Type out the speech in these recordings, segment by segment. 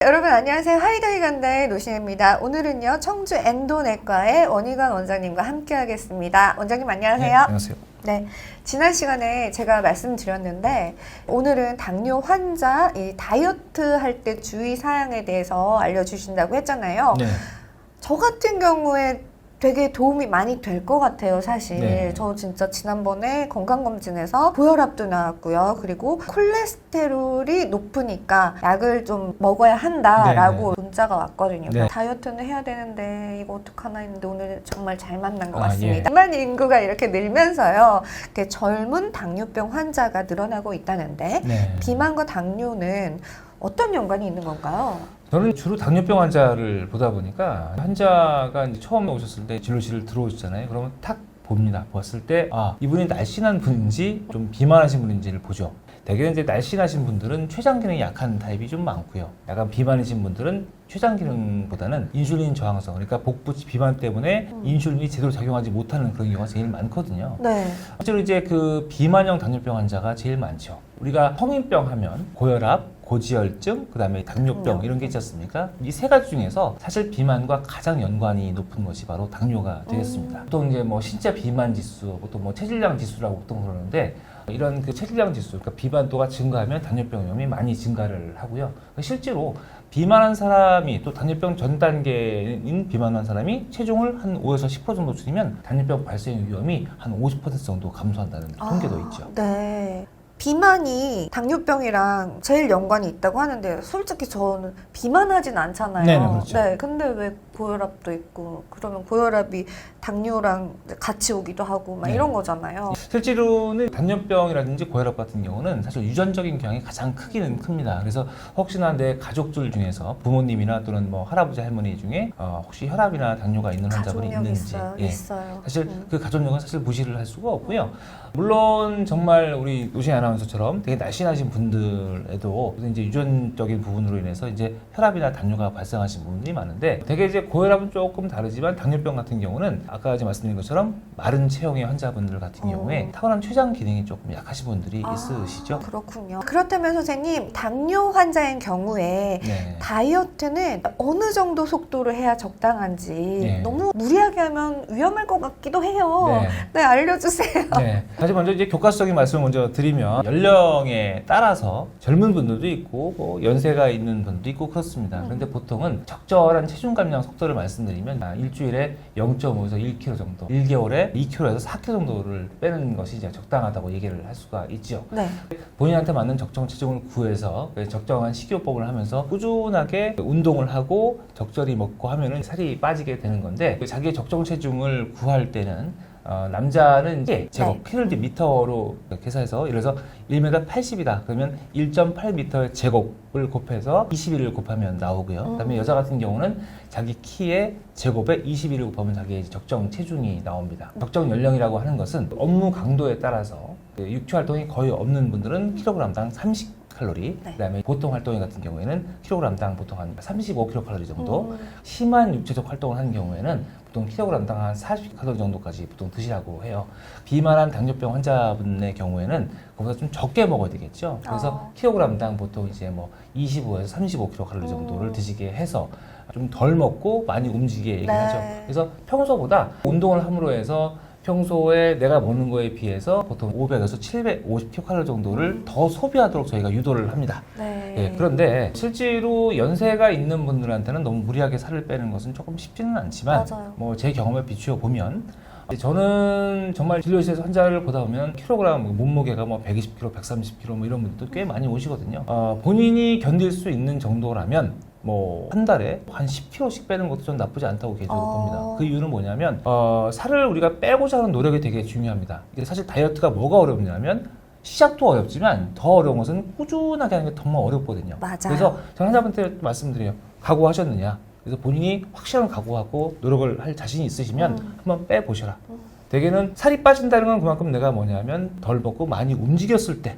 여러분 안녕하세요. 하이다이 간다의 노신입니다. 오늘은요 청주 엔도내과의 원희관 원장님과 함께 하겠습니다. 원장님 안녕하세요. 네, 안녕하세요. 네, 지난 시간에 제가 말씀드렸는데 오늘은 당뇨 환자 이 다이어트 할 때 주의 사항에 대해서 알려주신다고 했잖아요. 네. 저 같은 경우에 되게 도움이 많이 될 것 같아요, 사실. 네. 저 진짜 지난번에 건강검진에서 고혈압도 나왔고요. 그리고 콜레스테롤이 높으니까 약을 좀 먹어야 한다라고 문자가 왔거든요. 네. 다이어트는 해야 되는데 이거 어떡하나 했는데 오늘 정말 잘 만난 것 아, 같습니다. 예. 비만 인구가 이렇게 늘면서요. 이렇게 젊은 당뇨병 환자가 늘어나고 있다는데 네. 비만과 당뇨는 어떤 연관이 있는 건가요? 저는 주로 당뇨병 환자를 보다 보니까 환자가 이제 처음에 오셨을 때 진료실을 들어오셨잖아요. 그러면 탁 봅니다. 봤을 때 이분이 날씬한 분인지 좀 비만하신 분인지를 보죠. 대개 이제 날씬하신 분들은 췌장 기능이 약한 타입이 좀 많고요. 약간 비만이신 분들은 췌장 기능보다는 인슐린 저항성, 그러니까 복부 비만 때문에 인슐린이 제대로 작용하지 못하는 그런 경우가 제일 많거든요. 네. 실제로 이제 그 비만형 당뇨병 환자가 제일 많죠. 우리가 성인병 하면 고혈압, 고지혈증, 그 다음에 당뇨병 이런 게 있지 않습니까? 이 세 가지 중에서 사실 비만과 가장 연관이 높은 것이 바로 당뇨가 되겠습니다. 보통 이제 뭐 신체 비만 지수, 보통 뭐 체질량 지수라고 보통 그러는데 이런 그 체질량 지수, 그러니까 비만도가 증가하면 당뇨병 위험이 많이 증가를 하고요. 실제로 비만한 사람이 또 당뇨병 전 단계인 비만한 사람이 체중을 한 5에서 10% 정도 줄이면 당뇨병 발생 위험이 한 50% 정도 감소한다는 통계도 있죠. 네. 비만이 당뇨병이랑 제일 연관이 있다고 하는데 솔직히 저는 비만하진 않잖아요. 네, 그렇죠. 네, 근데 왜 고혈압도 있고 그러면 고혈압이 당뇨랑 같이 오기도 하고 막 네. 이런 거잖아요. 실제로는 당뇨병이라든지 고혈압 같은 경우는 사실 유전적인 경향이 가장 크기는 큽니다. 그래서 혹시나 내 가족들 중에서 부모님이나 또는 뭐 할아버지 할머니 중에 혹시 혈압이나 당뇨가 있는 환자분이 가족력 있는지 있어요. 사실 그 가족력은 사실 무시를 할 수가 없고요. 물론 정말 우리 노신 아나운서처럼 되게 날씬하신 분들에도 이제 유전적인 부분으로 인해서 이제 혈압이나 당뇨가 발생하신 분들이 많은데 되게 이제 고혈압은 조금 다르지만 당뇨병 같은 경우는 아까 이제 말씀드린 것처럼 마른 체형의 환자분들 같은 경우에 타고난 췌장 기능이 조금 약하신 분들이 있으시죠. 그렇군요. 그렇다면 선생님, 당뇨 환자인 경우에 네. 다이어트는 어느 정도 속도로 해야 적당한지 네. 너무 무리하게 하면 위험할 것 같기도 해요. 네. 네, 알려주세요. 네. 사실 먼저 이제 교과서적인 말씀을 먼저 드리면 연령에 따라서 젊은 분들도 있고 뭐 연세가 있는 분도 있고 그렇습니다. 그런데 보통은 적절한 체중 감량 속도를 말씀드리면 일주일에 0.5에서 1kg 정도, 1개월에 2kg에서 4kg 정도를 빼는 것이 이제 적당하다고 얘기를 할 수가 있죠. 네. 본인한테 맞는 적정 체중을 구해서 적정한 식이요법을 하면서 꾸준하게 운동을 하고 적절히 먹고 하면은 살이 빠지게 되는 건데 자기의 적정 체중을 구할 때는 남자는 이제 제곱, 키를 이제 미터로 계산해서 예를 들어서 1m 80이다. 그러면 1.8m 제곱을 곱해서 21을 곱하면 나오고요. 그다음에 여자 같은 경우는 자기 키의 제곱에 21을 곱하면 자기의 적정 체중이 나옵니다. 적정 연령이라고 하는 것은 업무 강도에 따라서 육체 활동이 거의 없는 분들은 킬로그램당 30칼로리, 네. 그다음에 보통 활동이 같은 경우에는 킬로그램당 보통 한 35kcal 정도, 심한 육체적 활동을 하는 경우에는 보통 킬로그램당 한 40칼로리 정도까지 보통 드시라고 해요. 비만한 당뇨병 환자분의 경우에는 그보다 좀 적게 먹어야 되겠죠. 그래서 킬로그램당 보통 이제 뭐 25에서 35kcal 정도를 드시게 해서 좀 덜 먹고 많이 움직이게 얘기하죠. 네. 그래서 평소보다 운동을 함으로 해서 평소에 내가 먹는 거에 비해서 보통 500에서 750kcal 정도를 더 소비하도록 저희가 유도를 합니다. 네. 예, 그런데 실제로 연세가 있는 분들한테는 너무 무리하게 살을 빼는 것은 조금 쉽지는 않지만 맞아요. 뭐 제 경험에 비추어 보면 저는 정말 진료실에서 환자를 보다 보면 킬로그램 몸무게가 뭐 120kg, 130kg 뭐 이런 분들도 꽤 많이 오시거든요. 본인이 견딜 수 있는 정도라면 뭐 한 달에 한 10kg씩 빼는 것도 좀 나쁘지 않다고 개인적으로 봅니다. 그 이유는 뭐냐면 살을 우리가 빼고자 하는 노력이 되게 중요합니다. 이게 사실 다이어트가 뭐가 어렵냐면 시작도 어렵지만 더 어려운 것은 꾸준하게 하는 게 정말 어렵거든요. 맞아요. 그래서 저는 환자분한테 말씀드려요. 각오하셨느냐? 그래서 본인이 확실한 각오하고 노력을 할 자신이 있으시면 한번 빼보셔라. 대개는 살이 빠진다는 건 그만큼 내가 뭐냐면 덜 먹고 많이 움직였을 때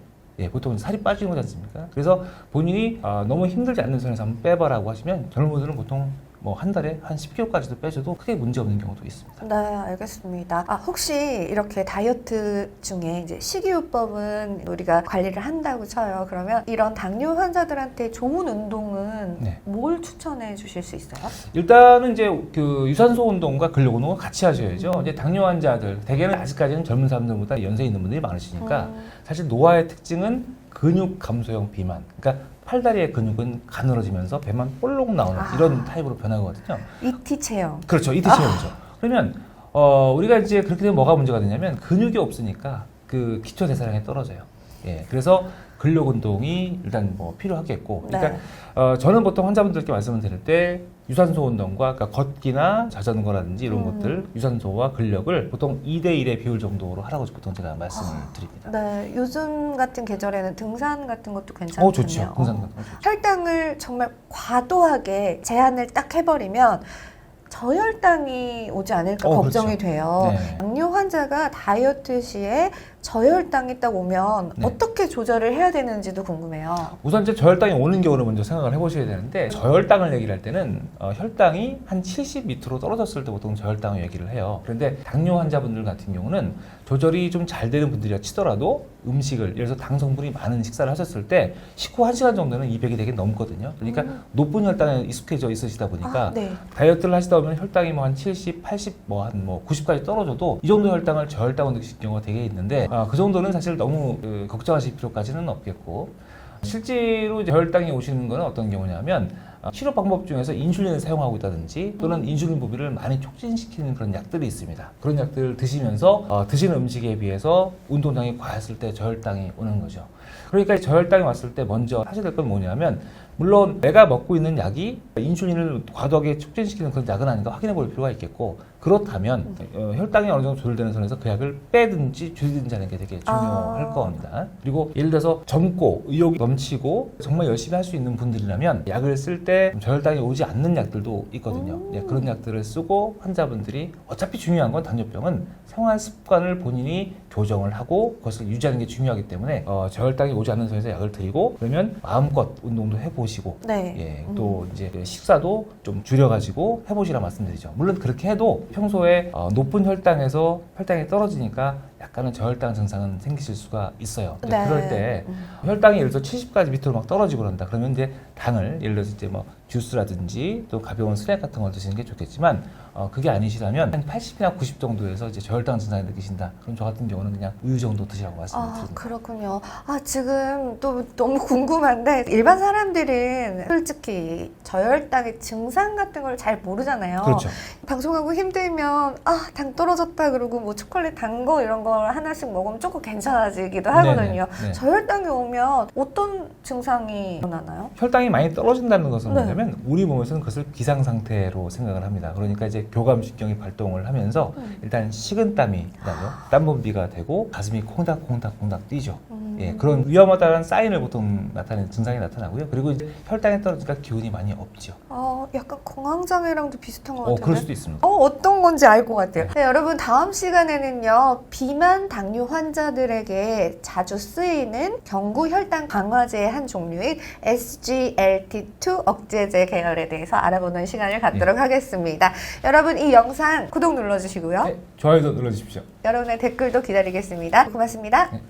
보통 살이 빠지는 거지 않습니까? 그래서 본인이 너무 힘들지 않는 선에서 한번 빼봐라고 하시면 젊은 분들은 보통 뭐 한 달에 한 10kg까지도 빼줘도 크게 문제 없는 경우도 있습니다. 네, 알겠습니다. 혹시 이렇게 다이어트 중에 이제 식이요법은 우리가 관리를 한다고 쳐요. 그러면 이런 당뇨 환자들한테 좋은 운동은 네. 뭘 추천해 주실 수 있어요? 일단은 이제 그 유산소 운동과 근력 운동을 같이 하셔야죠. 이제 당뇨 환자들 대개는 아직까지는 젊은 사람들보다 연세 있는 분들이 많으시니까 사실 노화의 특징은 근육 감소형 비만. 그러니까 팔다리의 근육은 가늘어지면서 배만 볼록 나오는 이런 타입으로 변하거든요. ET 체형. 그렇죠. 이티 체형이죠. 그러면 우리가 이제 그렇게 되면 뭐가 문제가 되냐면 근육이 없으니까 그 기초 대사량이 떨어져요. 예. 그래서 근력 운동이 일단 뭐 필요하겠고. 그러니까 저는 보통 환자분들께 말씀을 드릴 때 유산소 운동과 그러니까 걷기나 자전거라든지 이런 것들 유산소와 근력을 보통 2대1의 비율 정도로 하라고 보통 제가 말씀을 드립니다. 네, 요즘 같은 계절에는 등산 같은 것도 괜찮거든요. 좋죠. 등산 같은 거 좋죠. 혈당을 정말 과도하게 제한을 딱 해버리면 저혈당이 오지 않을까 걱정이 그렇죠. 돼요. 네. 당뇨 환자가 다이어트 시에 저혈당이 딱 오면 네. 어떻게 조절을 해야 되는지도 궁금해요. 우선 이제 저혈당이 오는 경우를 먼저 생각을 해보셔야 되는데 저혈당을 얘기를 할 때는 혈당이 한 70 밑으로 떨어졌을 때 보통 저혈당을 얘기를 해요. 그런데 당뇨 환자분들 같은 경우는 조절이 좀 잘 되는 분들이라 치더라도 음식을 예를 들어서 당 성분이 많은 식사를 하셨을 때 식후 1시간 정도는 200이 되게 넘거든요. 그러니까 높은 혈당에 익숙해져 있으시다 보니까 네. 다이어트를 하시다 보면 혈당이 뭐 한 70, 80, 뭐 한 90까지 떨어져도 이 정도 혈당을 저혈당으로 느끼실 경우가 되게 있는데 그 정도는 사실 너무 걱정하실 필요까지는 없겠고 실제로 이제 저혈당이 오시는 거는 어떤 경우냐면 치료 방법 중에서 인슐린을 사용하고 있다든지 또는 인슐린 분비를 많이 촉진시키는 그런 약들이 있습니다. 그런 약들을 드시면서 드시는 음식에 비해서 운동량이 과했을 때 저혈당이 오는 거죠. 그러니까 저혈당이 왔을 때 먼저 하셔야 될 건 뭐냐면 물론 내가 먹고 있는 약이 인슐린을 과도하게 촉진시키는 그런 약은 아닌가 확인해 볼 필요가 있겠고 그렇다면 혈당이 어느 정도 조절되는 선에서 그 약을 빼든지 줄이든지 하는 게 되게 중요할 겁니다. 그리고 예를 들어서 젊고 의욕이 넘치고 정말 열심히 할 수 있는 분들이라면 약을 쓸 때 저혈당이 오지 않는 약들도 있거든요. 예, 그런 약들을 쓰고 환자분들이 어차피 중요한 건 당뇨병은 생활 습관을 본인이 교정을 하고 그것을 유지하는 게 중요하기 때문에 저혈당이 오지 않는 선에서 약을 드리고 그러면 마음껏 운동도 해보시고 네. 예, 또 이제 식사도 좀 줄여가지고 해보시라 말씀드리죠. 물론 그렇게 해도 평소에 높은 혈당에서 혈당이 떨어지니까 약간은 저혈당 증상은 생기실 수가 있어요. 네. 그럴 때 혈당이 예를 들어서 70까지 밑으로 막 떨어지고 그런다. 그러면 이제 당을 예를 들어서 이제 뭐 주스라든지 또 가벼운 스낵 같은 걸 드시는 게 좋겠지만 그게 아니시라면 한 80이나 90 정도에서 이제 저혈당 증상이 느끼신다. 그럼 저 같은 경우는 그냥 우유 정도 드시라고 말씀드립니다. 그렇군요. 지금 또 너무 궁금한데 일반 사람들은 솔직히 저혈당의 증상 같은 걸 잘 모르잖아요. 그렇죠. 방송하고 힘들면 당 떨어졌다 그러고 뭐 초콜릿 단 거 이런 걸 하나씩 먹으면 조금 괜찮아지기도 하거든요. 네네. 저혈당이 오면 어떤 증상이 일어나나요? 혈당이 많이 떨어진다는 것은 네. 뭐냐면 우리 몸에서는 그것을 비상 상태로 생각을 합니다. 그러니까 이제 교감신경이 발동을 하면서 일단 식은땀이 나죠. 땀 분비가 되고 가슴이 콩닥콩닥콩닥 뛰죠. 예, 그런 위험하다는 사인을 보통 나타내는 증상이 나타나고요. 그리고 이제 혈당이 떨어지니까 기운이 많이 없죠. 약간 공황장애랑도 비슷한 것 같은데? 그럴 수도 있습니다. 어떤 건지 알 것 같아요. 네, 여러분 다음 시간에는요. 비만 당뇨 환자들에게 자주 쓰이는 경구 혈당 강화제의 한 종류인 SGLT2 억제제 계열에 대해서 알아보는 시간을 갖도록 하겠습니다. 여러분 이 영상 구독 눌러주시고요. 네, 좋아요도 눌러주십시오. 여러분의 댓글도 기다리겠습니다. 고맙습니다. 네.